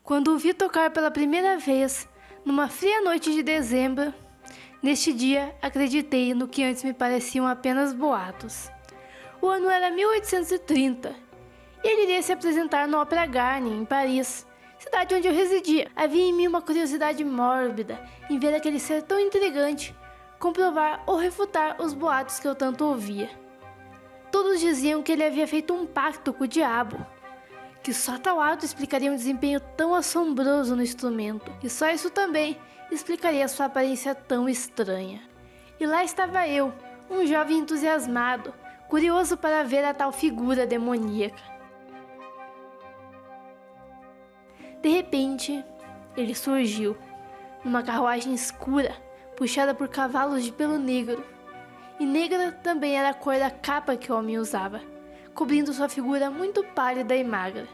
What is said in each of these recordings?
Quando o vi tocar pela primeira vez, numa fria noite de dezembro, neste dia acreditei no que antes me pareciam apenas boatos. O ano era 1830 e ele iria se apresentar no Opera Garden, em Paris, cidade onde eu residia. Havia em mim uma curiosidade mórbida em ver aquele ser tão intrigante, comprovar ou refutar os boatos que eu tanto ouvia. Todos diziam que ele havia feito um pacto com o diabo, que só tal ato explicaria um desempenho tão assombroso no instrumento, e só isso também explicaria sua aparência tão estranha. E lá estava eu, um jovem entusiasmado, curioso para ver a tal figura demoníaca. De repente, ele surgiu, numa carruagem escura, puxada por cavalos de pelo negro. E negra também era a cor da capa que o homem usava, cobrindo sua figura muito pálida e magra.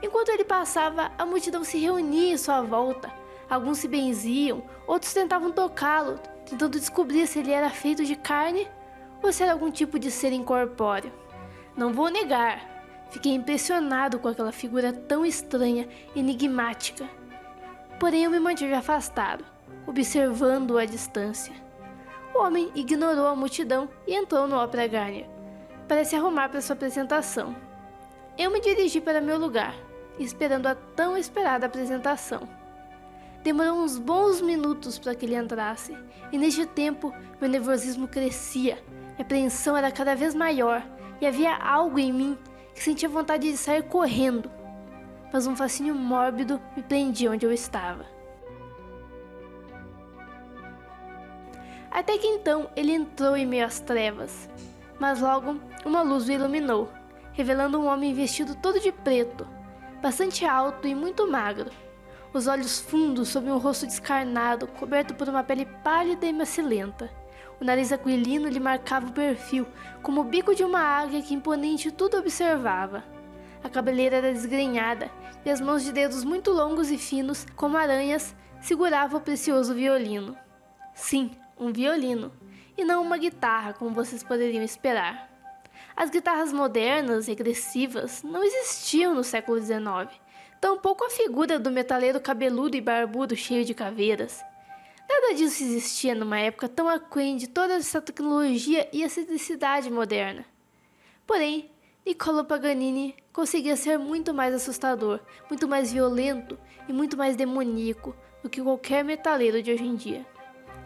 Enquanto ele passava, a multidão se reunia em sua volta. Alguns se benziam, outros tentavam tocá-lo, tentando descobrir se ele era feito de carne ou se era algum tipo de ser incorpóreo. Não vou negar, fiquei impressionado com aquela figura tão estranha e enigmática. Porém, eu me mantive afastado, observando-o à distância. O homem ignorou a multidão e entrou no Opera Garden para se arrumar para sua apresentação. Eu me dirigi para meu lugar, esperando a tão esperada apresentação. Demorou uns bons minutos para que ele entrasse, e neste tempo meu nervosismo crescia, minha apreensão era cada vez maior, e havia algo em mim que sentia vontade de sair correndo, mas um fascínio mórbido me prendia onde eu estava. Até que então ele entrou em meio às trevas, mas logo uma luz o iluminou, revelando um homem vestido todo de preto, bastante alto e muito magro, os olhos fundos sob um rosto descarnado, coberto por uma pele pálida e macilenta. O nariz aquilino lhe marcava o perfil, como o bico de uma águia que imponente tudo observava. A cabeleira era desgrenhada, e as mãos de dedos muito longos e finos, como aranhas, seguravam o precioso violino. Sim, um violino, e não uma guitarra, como vocês poderiam esperar. As guitarras modernas, regressivas, não existiam no século XIX, tampouco a figura do metaleiro cabeludo e barbudo cheio de caveiras. Nada disso existia numa época tão aquém de toda essa tecnologia e excentricidade moderna. Porém, Niccolò Paganini conseguia ser muito mais assustador, muito mais violento e muito mais demoníaco do que qualquer metaleiro de hoje em dia.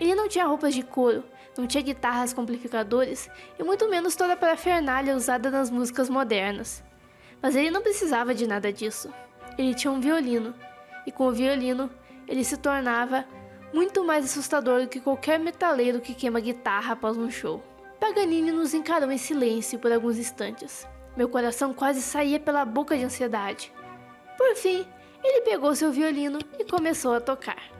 Ele não tinha roupas de couro, não tinha guitarras com amplificadores e muito menos toda a parafernália usada nas músicas modernas. Mas ele não precisava de nada disso. Ele tinha um violino, e com o violino ele se tornava muito mais assustador do que qualquer metaleiro que queima guitarra após um show. Paganini nos encarou em silêncio por alguns instantes. Meu coração quase saía pela boca de ansiedade. Por fim, ele pegou seu violino e começou a tocar.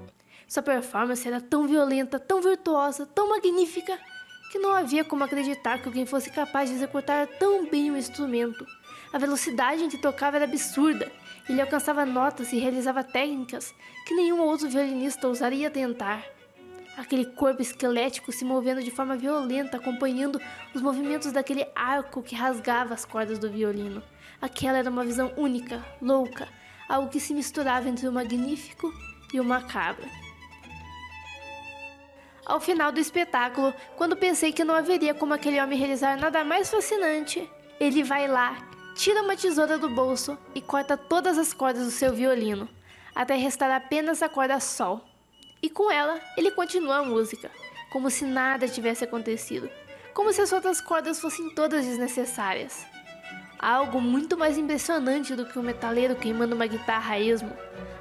Sua performance era tão violenta, tão virtuosa, tão magnífica, que não havia como acreditar que alguém fosse capaz de executar tão bem o instrumento. A velocidade em que tocava era absurda. Ele alcançava notas e realizava técnicas que nenhum outro violinista ousaria tentar. Aquele corpo esquelético se movendo de forma violenta, acompanhando os movimentos daquele arco que rasgava as cordas do violino. Aquela era uma visão única, louca, algo que se misturava entre o magnífico e o macabro. Ao final do espetáculo, quando pensei que não haveria como aquele homem realizar nada mais fascinante, ele vai lá, tira uma tesoura do bolso e corta todas as cordas do seu violino, até restar apenas a corda sol. E com ela, ele continua a música, como se nada tivesse acontecido, como se as outras cordas fossem todas desnecessárias. Algo muito mais impressionante do que um metaleiro queimando uma guitarra a esmo.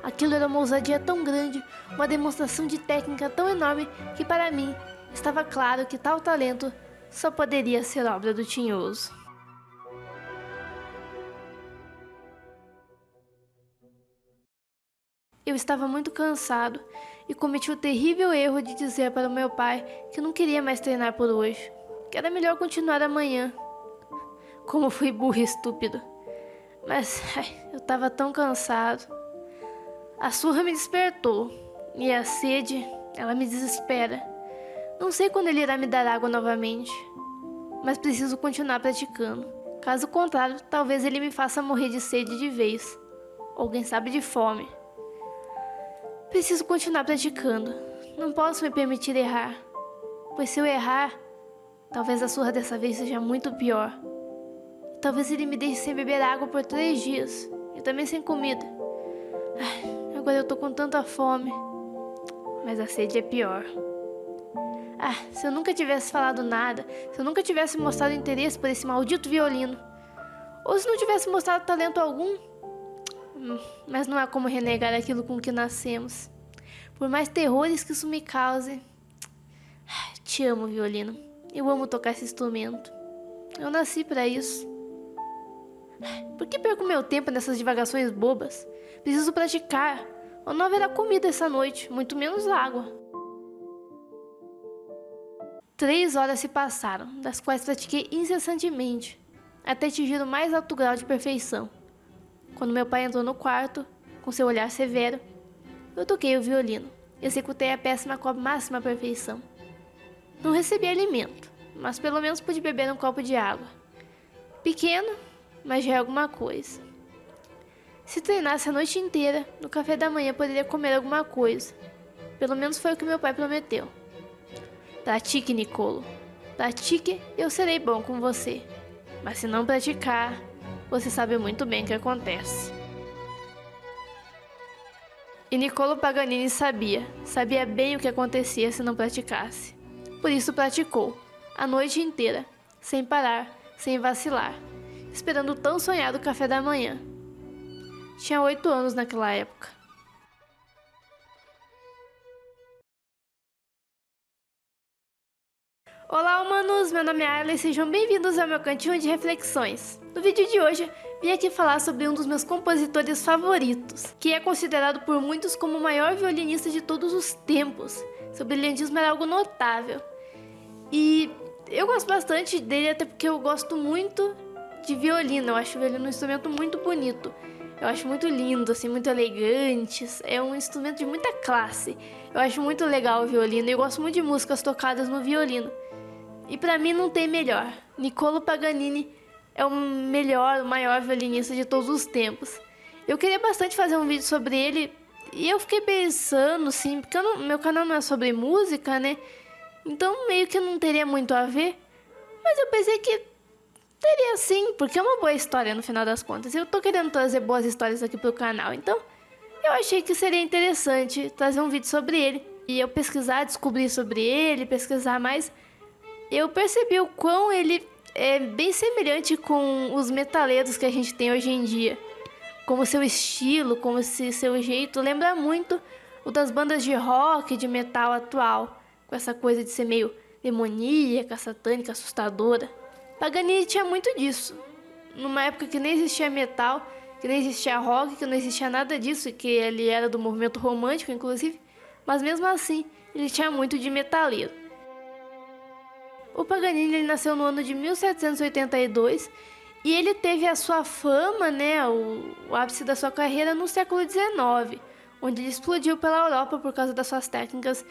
Aquilo era uma ousadia tão grande, uma demonstração de técnica tão enorme que para mim estava claro que tal talento só poderia ser obra do Tinhoso. Eu estava muito cansado e cometi o terrível erro de dizer para o meu pai que não queria mais treinar por hoje, que era melhor continuar amanhã. Como fui burro e estúpido. Mas eu estava tão cansado. A surra me despertou e a sede, ela me desespera. Não sei quando ele irá me dar água novamente, mas preciso continuar praticando. Caso contrário, talvez ele me faça morrer de sede de vez. ou quem sabe de fome. Preciso continuar praticando. Não posso me permitir errar, pois se eu errar, talvez a surra dessa vez seja muito pior. Talvez ele me deixe sem beber água por 3 dias e também sem comida. Agora eu tô com tanta fome, mas a sede é pior. Se eu nunca tivesse falado nada, se eu nunca tivesse mostrado interesse por esse maldito violino, ou se não tivesse mostrado talento algum, mas não há como renegar aquilo com que nascemos. Por mais terrores que isso me cause. Te amo, violino. Eu amo tocar esse instrumento. Eu nasci pra isso. Por que perco meu tempo nessas divagações bobas? Preciso praticar. Ou não haverá comida essa noite, muito menos água. 3 horas se passaram, das quais pratiquei incessantemente, até atingir o mais alto grau de perfeição. Quando meu pai entrou no quarto, com seu olhar severo, eu toquei o violino, executei a peça na máxima perfeição. Não recebi alimento, mas pelo menos pude beber um copo de água. Pequeno, mas já é alguma coisa. Se treinasse a noite inteira, no café da manhã poderia comer alguma coisa. Pelo menos foi o que meu pai prometeu. Pratique, Nicolo. Pratique e eu serei bom com você. Mas se não praticar, você sabe muito bem o que acontece. E Nicolo Paganini sabia bem o que acontecia se não praticasse. Por isso praticou, a noite inteira, sem parar, sem vacilar, esperando o tão sonhado café da manhã. Tinha 8 anos naquela época. Olá, humanos! Meu nome é Arley e sejam bem-vindos ao meu cantinho de reflexões. No vídeo de hoje, vim aqui falar sobre um dos meus compositores favoritos, que é considerado por muitos como o maior violinista de todos os tempos. Seu brilhantismo era algo notável. E eu gosto bastante dele, até porque eu gosto muito de violino. Eu acho o violino um instrumento muito bonito. Eu acho muito lindo, assim, muito elegante. É um instrumento de muita classe. Eu acho muito legal o violino e eu gosto muito de músicas tocadas no violino. E pra mim não tem melhor. Nicolo Paganini é o maior violinista de todos os tempos. Eu queria bastante fazer um vídeo sobre ele e eu fiquei pensando, assim, porque meu canal não é sobre música, né? Então meio que não teria muito a ver. Mas eu pensei que teria sim, porque é uma boa história no final das contas. Eu tô querendo trazer boas histórias aqui pro canal, então eu achei que seria interessante trazer um vídeo sobre ele. E eu descobrir sobre ele, pesquisar mais, eu percebi o quão ele é bem semelhante com os metaleiros que a gente tem hoje em dia. Como seu estilo, como seu jeito lembra muito o das bandas de rock, de metal atual. Com essa coisa de ser meio demoníaca, satânica, assustadora. Paganini tinha muito disso. Numa época que nem existia metal, que nem existia rock, que não existia nada disso, que ele era do movimento romântico, inclusive. Mas mesmo assim, ele tinha muito de metaleiro. O Paganini ele nasceu no ano de 1782 e ele teve a sua fama, né, o ápice da sua carreira no século XIX, onde ele explodiu pela Europa por causa das suas técnicas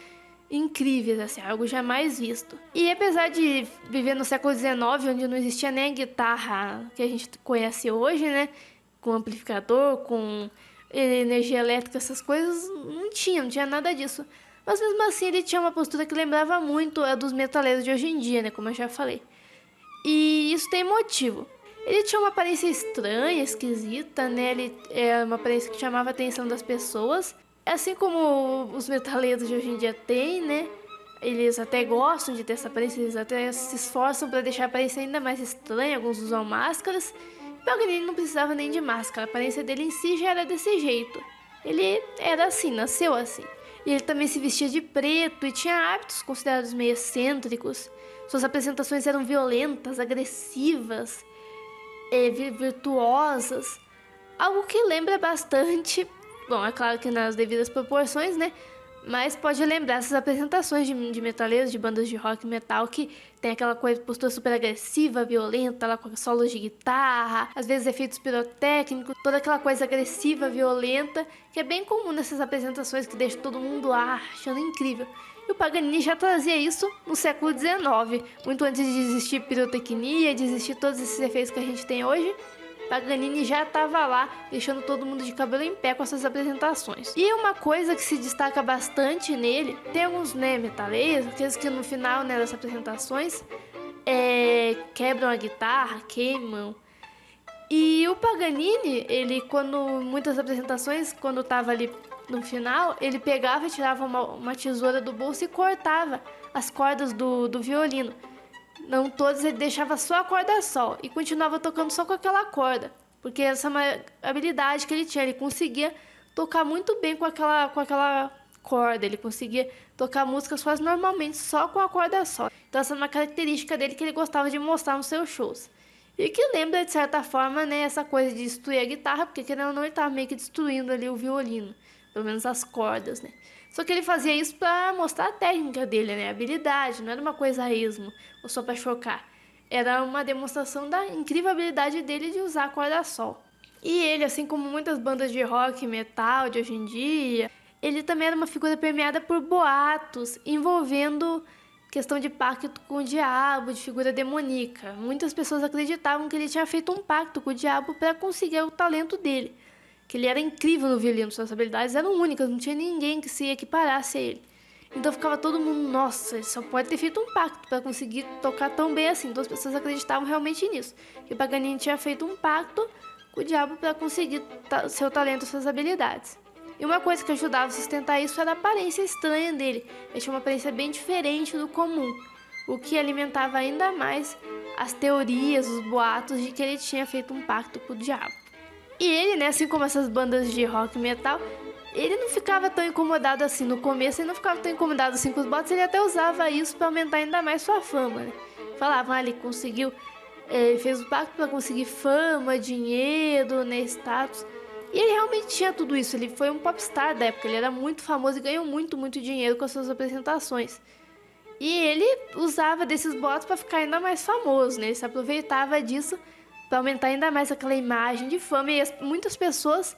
incríveis, assim, algo jamais visto. E apesar de viver no século XIX, onde não existia nem a guitarra que a gente conhece hoje, né, com amplificador, com energia elétrica, essas coisas, não tinha nada disso. Mas mesmo assim ele tinha uma postura que lembrava muito a dos metaleiros de hoje em dia, né, como eu já falei. E isso tem motivo. Ele tinha uma aparência estranha, esquisita, né, ele é uma aparência que chamava a atenção das pessoas. Assim como os metaleiros de hoje em dia têm, né? Eles até gostam de ter essa aparência, eles até se esforçam para deixar a aparência ainda mais estranha, alguns usam máscaras. Paganini não precisava nem de máscara, a aparência dele em si já era desse jeito. Ele era assim, nasceu assim. E ele também se vestia de preto e tinha hábitos considerados meio excêntricos. Suas apresentações eram violentas, agressivas, virtuosas. Algo que lembra bastante... Bom, é claro que nas devidas proporções, né? Mas pode lembrar essas apresentações de metaleiros, de bandas de rock e metal, que tem aquela postura super agressiva, violenta, lá com solos de guitarra, às vezes efeitos pirotécnicos, toda aquela coisa agressiva, violenta, que é bem comum nessas apresentações que deixa todo mundo achando incrível. E o Paganini já trazia isso no século XIX, muito antes de existir pirotecnia, de existir todos esses efeitos que a gente tem hoje. Paganini já estava lá, deixando todo mundo de cabelo em pé com essas apresentações. E uma coisa que se destaca bastante nele, tem alguns, né, metaleiros, aqueles que no final, né, das apresentações quebram a guitarra, queimam. E o Paganini, ele, quando muitas apresentações, quando estava ali no final, ele pegava e tirava uma tesoura do bolso e cortava as cordas do violino. Não todos, ele deixava só a corda sol e continuava tocando só com aquela corda, porque essa é uma habilidade que ele tinha. Ele conseguia tocar muito bem com aquela corda, ele conseguia tocar músicas quase normalmente só com a corda sol. Então essa é uma característica dele que ele gostava de mostrar nos seus shows. E que lembra, de certa forma, né, essa coisa de destruir a guitarra, porque querendo ou não, ele estava meio que destruindo ali o violino, pelo menos as cordas, né. Só que ele fazia isso para mostrar a técnica dele, né, a habilidade, não era uma coisa a esmo, ou só para chocar. Era uma demonstração da incrível habilidade dele de usar a corda sol. E ele, assim como muitas bandas de rock e metal de hoje em dia, ele também era uma figura permeada por boatos envolvendo questão de pacto com o diabo, de figura demoníaca. Muitas pessoas acreditavam que ele tinha feito um pacto com o diabo para conseguir o talento dele, que ele era incrível no violino, suas habilidades eram únicas, não tinha ninguém que se equiparasse a ele. Então ficava todo mundo, nossa, ele só pode ter feito um pacto para conseguir tocar tão bem assim. Então as pessoas acreditavam realmente nisso, que o Paganini tinha feito um pacto com o diabo para conseguir seu talento, suas habilidades. E uma coisa que ajudava a sustentar isso era a aparência estranha dele. Ele tinha uma aparência bem diferente do comum, o que alimentava ainda mais as teorias, os boatos de que ele tinha feito um pacto com o diabo. E ele, né, assim como essas bandas de rock e metal, ele não ficava tão incomodado assim. No começo ele não ficava tão incomodado assim com os boatos, ele até usava isso para aumentar ainda mais sua fama, né? Falavam, ele conseguiu, ele fez o pacto para conseguir fama, dinheiro, né, status. E ele realmente tinha tudo isso, ele foi um popstar da época, ele era muito famoso e ganhou muito, muito dinheiro com as suas apresentações. E ele usava desses boatos para ficar ainda mais famoso, né? Ele se aproveitava disso para aumentar ainda mais aquela imagem de fama. E muitas pessoas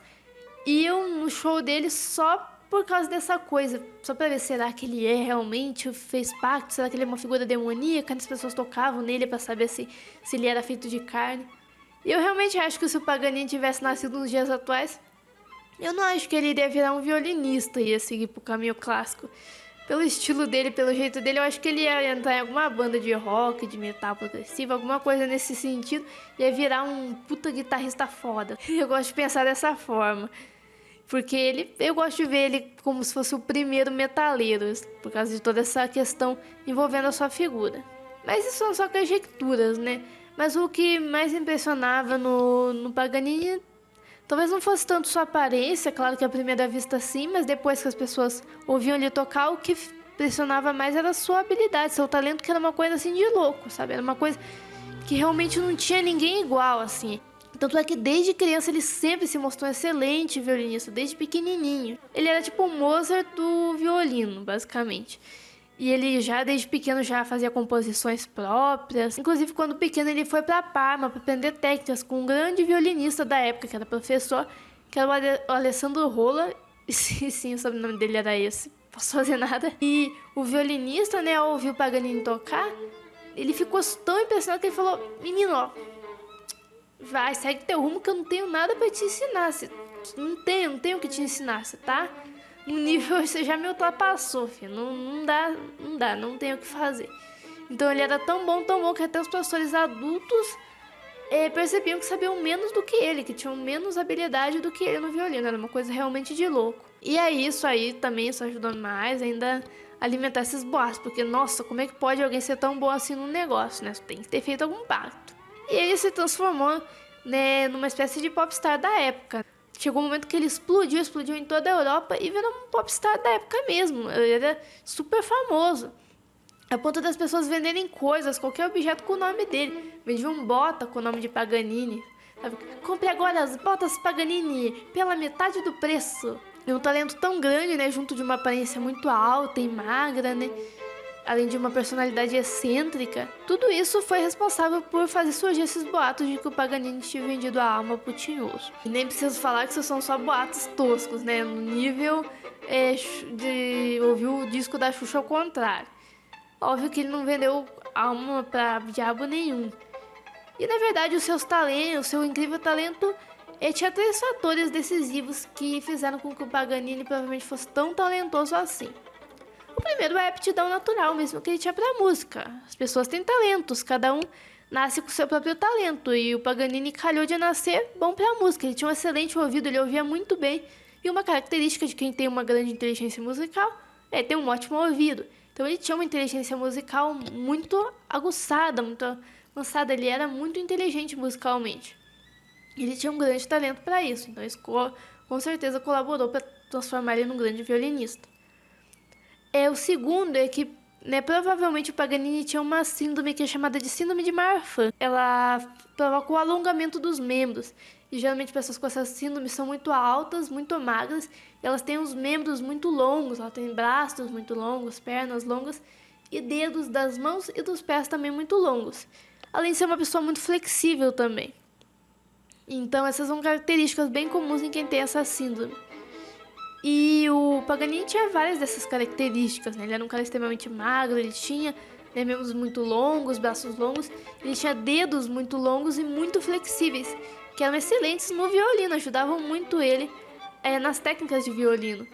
iam no show dele só por causa dessa coisa, só para ver, será que ele realmente fez pacto? Será que ele é uma figura demoníaca? As pessoas tocavam nele para saber se ele era feito de carne. E eu realmente acho que se o Paganini tivesse nascido nos dias atuais, eu não acho que ele iria virar um violinista e ia seguir pro caminho clássico. Pelo estilo dele, pelo jeito dele, eu acho que ele ia entrar em alguma banda de rock, de metal progressivo, alguma coisa nesse sentido, ia virar um puta guitarrista foda. Eu gosto de pensar dessa forma, porque eu gosto de ver ele como se fosse o primeiro metaleiro, por causa de toda essa questão envolvendo a sua figura. Mas isso são só conjecturas, né? Mas o que mais impressionava no Paganini talvez não fosse tanto sua aparência, claro que à primeira vista sim, mas depois que as pessoas ouviam ele tocar, o que impressionava mais era a sua habilidade, seu talento, que era uma coisa assim de louco, sabe? Era uma coisa que realmente não tinha ninguém igual, assim. Tanto é que desde criança ele sempre se mostrou um excelente violinista, desde pequenininho. Ele era tipo o Mozart do violino, basicamente. E ele já desde pequeno já fazia composições próprias. Inclusive quando pequeno ele foi para Parma para aprender técnicas com um grande violinista da época, que era professor, que era o Alessandro Rolla. E sim, o sobrenome dele era esse. Não posso fazer nada. E o violinista, né, ao ouvir o Paganini tocar, ele ficou tão impressionado que ele falou: menino, ó, vai, segue teu rumo que eu não tenho nada para te ensinar. Não tenho o que te ensinar, você tá? No nível, você já me ultrapassou, filho. Não tem o que fazer. Então ele era tão bom que até os professores adultos percebiam que sabiam menos do que ele, que tinham menos habilidade do que ele no violino. Era uma coisa realmente de louco. E aí, isso aí também, isso ajudou mais ainda a alimentar esses boatos. Porque, nossa, como é que pode alguém ser tão bom assim num negócio, né? Tem que ter feito algum pacto. E ele se transformou, né, numa espécie de popstar da época. Chegou um momento que ele explodiu em toda a Europa e virou um popstar da época mesmo. Ele era super famoso, a ponto das pessoas venderem coisas, qualquer objeto com o nome dele. Vendiam bota com o nome de Paganini. Sabe? Compre agora as botas Paganini pela metade do preço. E um talento tão grande, né, junto de uma aparência muito alta e magra, né, além de uma personalidade excêntrica, tudo isso foi responsável por fazer surgir esses boatos de que o Paganini tinha vendido a alma pro Tinhoso. E nem preciso falar que isso são só boatos toscos, né? No nível de ouvir o disco da Xuxa ao contrário. Óbvio que ele não vendeu alma pra diabo nenhum. E na verdade o seu incrível talento tinha 3 fatores decisivos que fizeram com que o Paganini provavelmente fosse tão talentoso assim. O primeiro é a aptidão natural mesmo que ele tinha para música. As pessoas têm talentos, cada um nasce com seu próprio talento, e o Paganini calhou de nascer bom para música. Ele tinha um excelente ouvido, ele ouvia muito bem, e uma característica de quem tem uma grande inteligência musical é ter um ótimo ouvido. Então ele tinha uma inteligência musical muito aguçada, muito avançada, ele era muito inteligente musicalmente. Ele tinha um grande talento para isso, então isso com certeza colaborou para transformar ele num grande violinista. O segundo é que, provavelmente o Paganini tinha uma síndrome que é chamada de síndrome de Marfan. Ela provoca o alongamento dos membros. E geralmente pessoas com essa síndrome são muito altas, muito magras. E elas têm os membros muito longos. Ela tem braços muito longos, pernas longas e dedos das mãos e dos pés também muito longos. Além de ser uma pessoa muito flexível também. Então essas são características bem comuns em quem tem essa síndrome. E o Paganini tinha várias dessas características, né? Ele era um cara extremamente magro, ele tinha membros muito longos, braços longos, ele tinha dedos muito longos e muito flexíveis, que eram excelentes no violino, ajudavam muito ele nas técnicas de violino.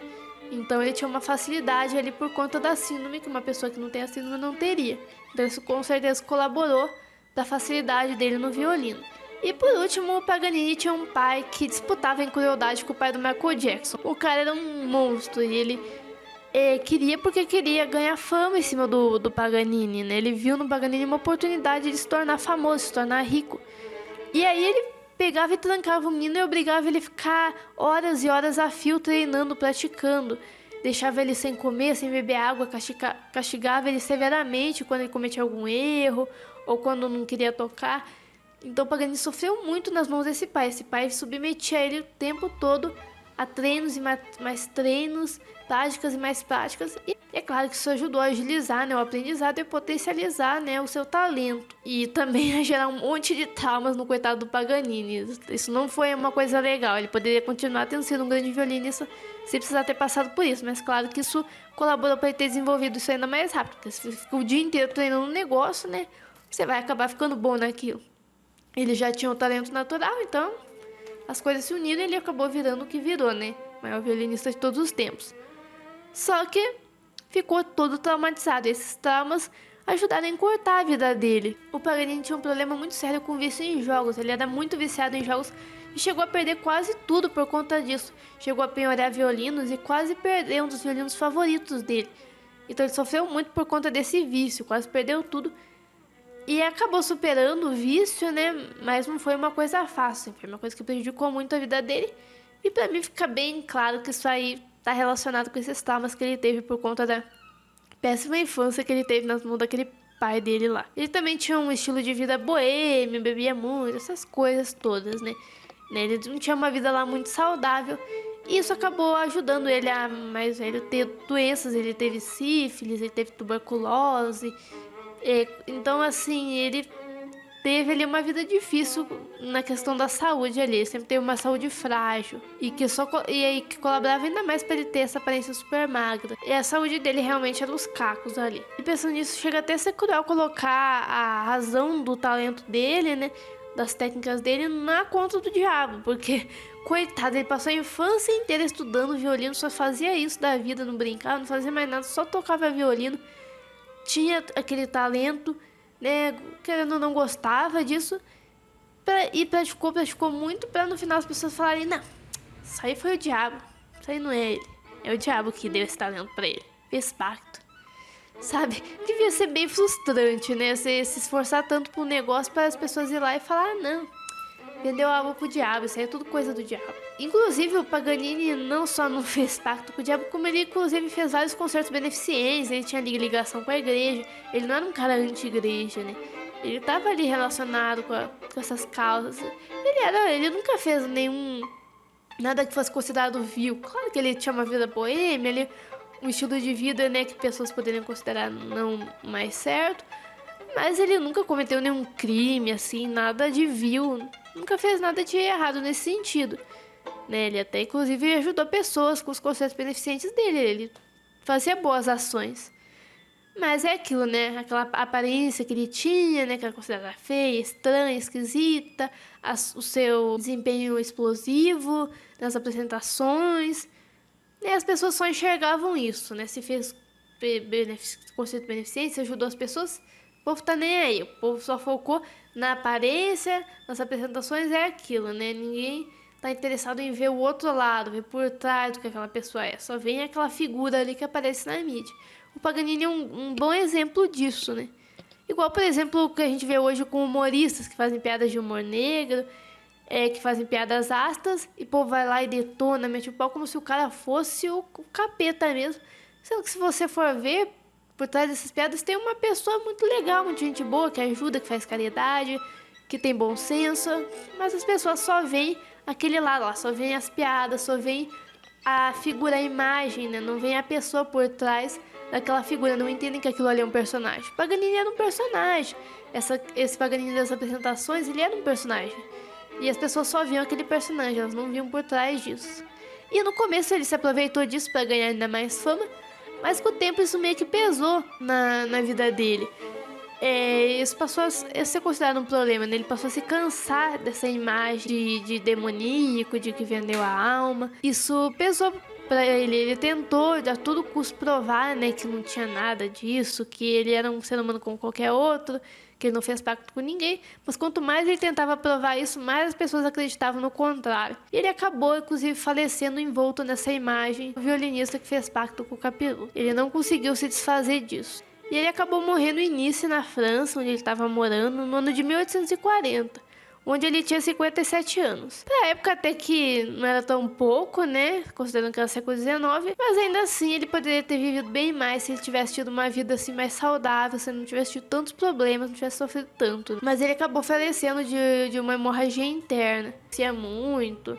Então ele tinha uma facilidade ali por conta da síndrome, que uma pessoa que não tem a síndrome não teria. Então isso com certeza colaborou da facilidade dele no violino. E por último, o Paganini tinha um pai que disputava em crueldade com o pai do Michael Jackson. O cara era um monstro e ele queria ganhar fama em cima do Paganini, né? Ele viu no Paganini uma oportunidade de se tornar famoso, se tornar rico. E aí ele pegava e trancava o menino e obrigava ele a ficar horas e horas a fio treinando, praticando. Deixava ele sem comer, sem beber água, castigava ele severamente quando ele cometia algum erro ou quando não queria tocar. Então o Paganini sofreu muito nas mãos desse pai. Esse pai submetia ele o tempo todo a treinos e mais treinos, práticas e mais práticas. E é claro que isso ajudou a agilizar, o aprendizado e potencializar, o seu talento. E também a gerar um monte de traumas no coitado do Paganini. Isso não foi uma coisa legal. Ele poderia continuar tendo sido um grande violinista sem precisar ter passado por isso. Mas claro que isso colaborou para ele ter desenvolvido isso ainda mais rápido. Porque se você fica o dia inteiro treinando um negócio, você vai acabar ficando bom naquilo. Ele já tinha um talento natural, então as coisas se uniram e ele acabou virando o que virou, o maior violinista de todos os tempos. Só que ficou todo traumatizado. Esses traumas ajudaram a encurtar a vida dele. O Paganini tinha um problema muito sério com vício em jogos. Ele era muito viciado em jogos e chegou a perder quase tudo por conta disso. Chegou a penhorar violinos e quase perdeu um dos violinos favoritos dele. Então ele sofreu muito por conta desse vício, quase perdeu tudo. E acabou superando o vício, mas não foi uma coisa fácil. Foi uma coisa que prejudicou muito a vida dele. E pra mim fica bem claro que isso aí tá relacionado com esses traumas que ele teve por conta da péssima infância que ele teve nas mãos daquele pai dele lá. Ele também tinha um estilo de vida boêmio, bebia muito, essas coisas todas, Ele não tinha uma vida lá muito saudável. E isso acabou ajudando ele a mais velho ter doenças. Ele teve sífilis, ele teve tuberculose. Então, assim, ele teve ali uma vida difícil na questão da saúde ali. Ele sempre teve uma saúde frágil e que colaborava ainda mais para ele ter essa aparência super magra. E a saúde dele realmente era os cacos ali. E pensando nisso, chega até a ser cruel colocar a razão do talento dele, das técnicas dele, na conta do diabo. Porque, coitado, ele passou a infância inteira estudando violino, só fazia isso da vida, não brincava, não fazia mais nada, só tocava violino. Tinha aquele talento, querendo ou não gostava disso, e praticou muito para no final as pessoas falarem: não, isso aí foi o diabo, isso aí não é ele, é o diabo que deu esse talento para ele, fez pacto, sabe? Devia ser bem frustrante, você se esforçar tanto por um negócio para as pessoas ir lá e falar: ah, não, vendeu a alma pro diabo, isso aí é tudo coisa do diabo. Inclusive o Paganini não só não fez pacto com o diabo, como ele inclusive fez vários concertos beneficentes. Ele tinha ligação com a igreja, ele não era um cara anti-igreja, Ele estava ali relacionado com essas causas. Ele nunca fez nada que fosse considerado vil. Claro que ele tinha uma vida boêmia, um estilo de vida, que pessoas poderiam considerar não mais certo. Mas ele nunca cometeu nenhum crime, assim, nada de vil. Nunca fez nada de errado nesse sentido. Ele até, inclusive, ajudou pessoas com os concertos beneficentes dele. Ele fazia boas ações. Mas é aquilo, né? Aquela aparência que ele tinha, né? Que era considerada feia, estranha, esquisita, o seu desempenho explosivo nas apresentações. E as pessoas só enxergavam isso, né? Se fez conceito de beneficência, ajudou as pessoas, o povo tá nem aí. O povo só focou na aparência, nas apresentações, é aquilo, né? Ninguém tá interessado em ver o outro lado, ver por trás do que aquela pessoa é. Só vem aquela figura ali que aparece na mídia. O Paganini é um bom exemplo disso, né? Igual, por exemplo, o que a gente vê hoje com humoristas que fazem piadas de humor negro, que fazem piadas ácidas, e o povo vai lá e detona, mete o pau como se o cara fosse o capeta mesmo. Sendo que se você for ver, por trás dessas piadas tem uma pessoa muito legal, muito gente boa, que ajuda, que faz caridade, que tem bom senso, mas as pessoas só veem aquele lado lá, só veem as piadas, só veem a figura, a imagem, né? Não vem a pessoa por trás daquela figura, não entendem que aquilo ali é um personagem. Paganini era um personagem. Esse Paganini das apresentações, ele era um personagem. E as pessoas só viam aquele personagem, elas não viam por trás disso. E no começo ele se aproveitou disso para ganhar ainda mais fama, mas com o tempo isso meio que pesou na vida dele. Isso passou a ser considerado um problema, né? Ele passou a se cansar dessa imagem de demoníaco, de que vendeu a alma. Isso pesou pra ele. Ele tentou a todo custo provar, né, que não tinha nada disso, que ele era um ser humano como qualquer outro, que ele não fez pacto com ninguém. Mas quanto mais ele tentava provar isso, mais as pessoas acreditavam no contrário. E ele acabou, inclusive, falecendo envolto nessa imagem do violinista que fez pacto com o Capiroto. Ele não conseguiu se desfazer disso. E ele acabou morrendo em Nice, na França, onde ele estava morando, no ano de 1840, onde ele tinha 57 anos. Pra época até que não era tão pouco, né, considerando que era século XIX, mas ainda assim ele poderia ter vivido bem mais se ele tivesse tido uma vida assim mais saudável, se ele não tivesse tido tantos problemas, não tivesse sofrido tanto. Mas ele acabou falecendo de uma hemorragia interna, tinha muito.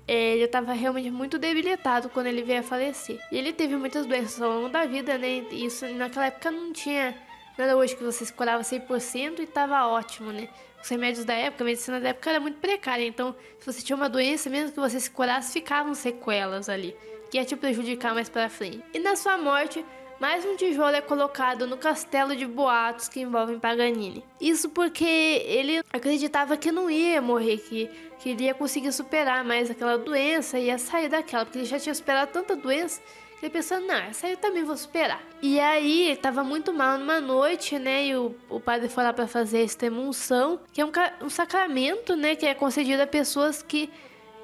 Ele estava realmente muito debilitado quando ele veio a falecer. E ele teve muitas doenças ao longo da vida, né? E isso naquela época não tinha nada hoje que você se curava 100% e estava ótimo, né? Os remédios da época, a medicina da época era muito precária. Então, se você tinha uma doença, mesmo que você se curasse, ficavam sequelas ali, que ia te prejudicar mais pra frente. E na sua morte, mais um tijolo é colocado no castelo de boatos que envolvem Paganini. Isso porque ele acreditava que não ia morrer, que ele ia conseguir superar mais aquela doença e ia sair daquela, porque ele já tinha superado tanta doença que ele pensou, não, essa aí eu também vou superar. E aí, ele tava muito mal numa noite, né, e o padre foi lá para fazer a extrema-unção, que é um sacramento, né, que é concedido a pessoas que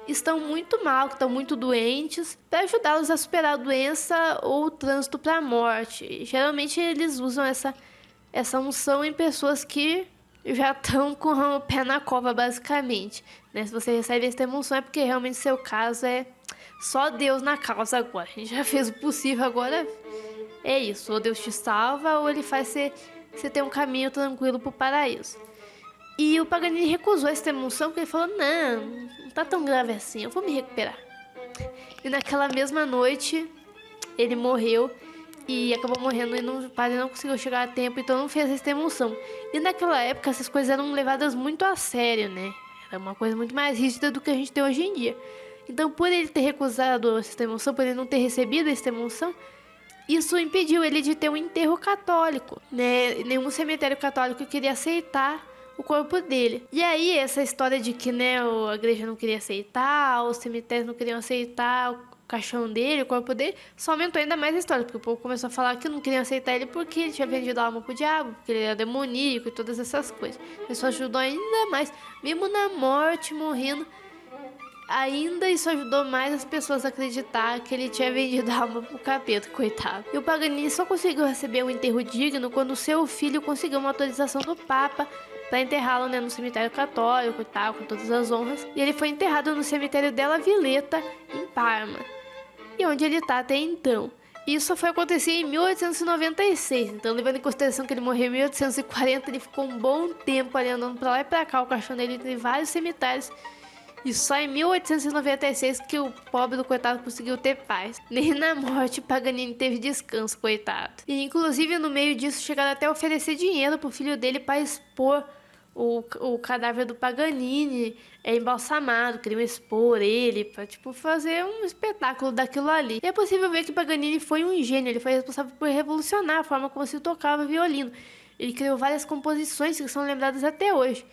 estão muito mal, que estão muito doentes, para ajudá-los a superar a doença ou o trânsito para a morte. E, geralmente eles usam essa unção em pessoas que já estão com o pé na cova, basicamente, né? Se você recebe essa unção é porque realmente seu caso é só Deus na causa agora. A gente já fez o possível, agora é isso. Ou Deus te salva, ou ele faz você ter um caminho tranquilo para o paraíso. E o Paganini recusou essa unção porque ele falou, não tá tão grave assim, eu vou me recuperar. E naquela mesma noite, ele morreu e acabou morrendo e o padre não conseguiu chegar a tempo, então não fez essa unção. E naquela época, essas coisas eram levadas muito a sério, né? Era uma coisa muito mais rígida do que a gente tem hoje em dia. Então, por ele ter recusado essa unção, por ele não ter recebido essa unção, isso impediu ele de ter um enterro católico, né? Nenhum cemitério católico queria aceitar o corpo dele. E aí, essa história de que, né, a igreja não queria aceitar, os cemitérios não queriam aceitar o caixão dele, o corpo dele, só aumentou ainda mais a história, porque o povo começou a falar que não queriam aceitar ele porque ele tinha vendido a alma pro diabo, porque ele era demoníaco e todas essas coisas. Isso ajudou ainda mais, mesmo na morte, morrendo, ainda isso ajudou mais as pessoas a acreditar que ele tinha vendido a alma pro capeta, coitado. E o Paganini só conseguiu receber um enterro digno quando seu filho conseguiu uma autorização do Papa para enterrá-lo, né, no cemitério católico e tal, com todas as honras. E ele foi enterrado no cemitério della Villetta, em Parma, e onde ele está até então. Isso foi acontecer em 1896, então levando em consideração que ele morreu em 1840, ele ficou um bom tempo ali andando para lá e para cá, o caixão dele entre vários cemitérios. E só em 1896 que o pobre do coitado conseguiu ter paz. Nem na morte Paganini teve descanso, coitado. E inclusive no meio disso chegaram até a oferecer dinheiro pro filho dele para expor o cadáver do Paganini é embalsamado, queriam expor ele pra, tipo, fazer um espetáculo daquilo ali. E é possível ver que Paganini foi um gênio, ele foi responsável por revolucionar a forma como se tocava violino. Ele criou várias composições que são lembradas até hoje.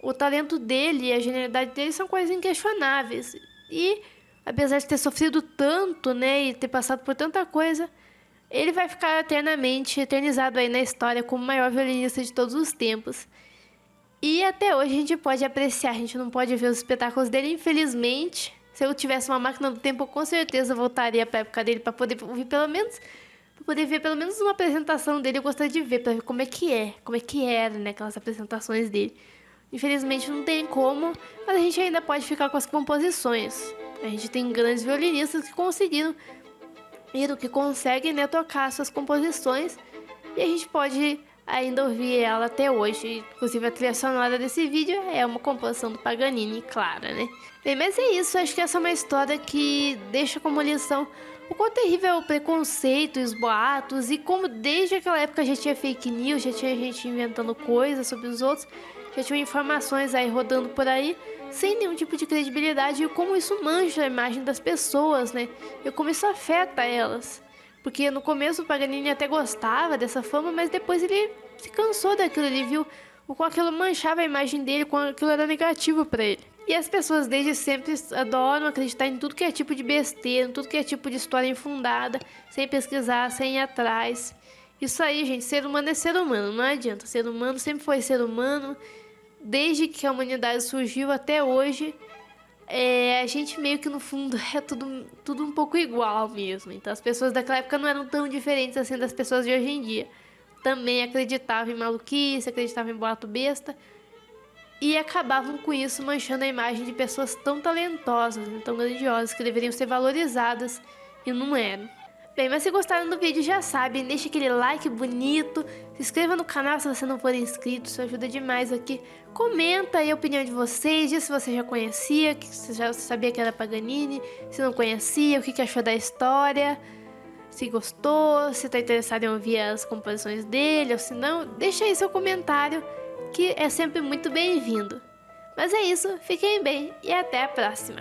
O talento dele e a genialidade dele são coisas inquestionáveis. E, apesar de ter sofrido tanto, né, e ter passado por tanta coisa, ele vai ficar eternizado aí na história como o maior violinista de todos os tempos. E até hoje a gente pode apreciar, a gente não pode ver os espetáculos dele, infelizmente. Se eu tivesse uma máquina do tempo, eu com certeza voltaria para a época dele para poder ouvir ver pelo menos uma apresentação dele. Eu gostaria de ver, para ver como é que era, né, aquelas apresentações dele. Infelizmente não tem como, mas a gente ainda pode ficar com as composições. A gente tem grandes violinistas que conseguiram que conseguem, né, tocar suas composições, e a gente pode ainda ouvir ela até hoje. Inclusive a trilha sonora desse vídeo é uma composição do Paganini, claro, né? Bem, mas é isso, acho que essa é uma história que deixa como lição o quão terrível é o preconceito, os boatos, e como desde aquela época já tinha fake news, já tinha gente inventando coisas sobre os outros, já tinha informações aí rodando por aí, sem nenhum tipo de credibilidade, e como isso mancha a imagem das pessoas, né? E como isso afeta elas. Porque no começo o Paganini até gostava dessa fama, mas depois ele se cansou daquilo, ele viu o quão aquilo manchava a imagem dele, o quão aquilo era negativo pra ele. E as pessoas desde sempre adoram acreditar em tudo que é tipo de besteira, em tudo que é tipo de história infundada, sem pesquisar, sem ir atrás. Isso aí, gente, ser humano é ser humano, não adianta. Ser humano sempre foi ser humano, desde que a humanidade surgiu até hoje. A gente meio que no fundo é tudo um pouco igual mesmo. Então as pessoas daquela época não eram tão diferentes assim das pessoas de hoje em dia. Também acreditavam em maluquice, acreditavam em boato besta, e acabavam com isso manchando a imagem de pessoas tão talentosas, tão grandiosas, que deveriam ser valorizadas e não eram. Bem, mas se gostaram do vídeo já sabem, deixa aquele like bonito, se inscreva no canal se você não for inscrito, isso ajuda demais aqui. Comenta aí a opinião de vocês, diz se você já conhecia, que você já sabia que era Paganini, se não conhecia, o que achou da história, se gostou, se está interessado em ouvir as composições dele, ou se não, deixa aí seu comentário, que é sempre muito bem-vindo. Mas é isso, fiquem bem e até a próxima!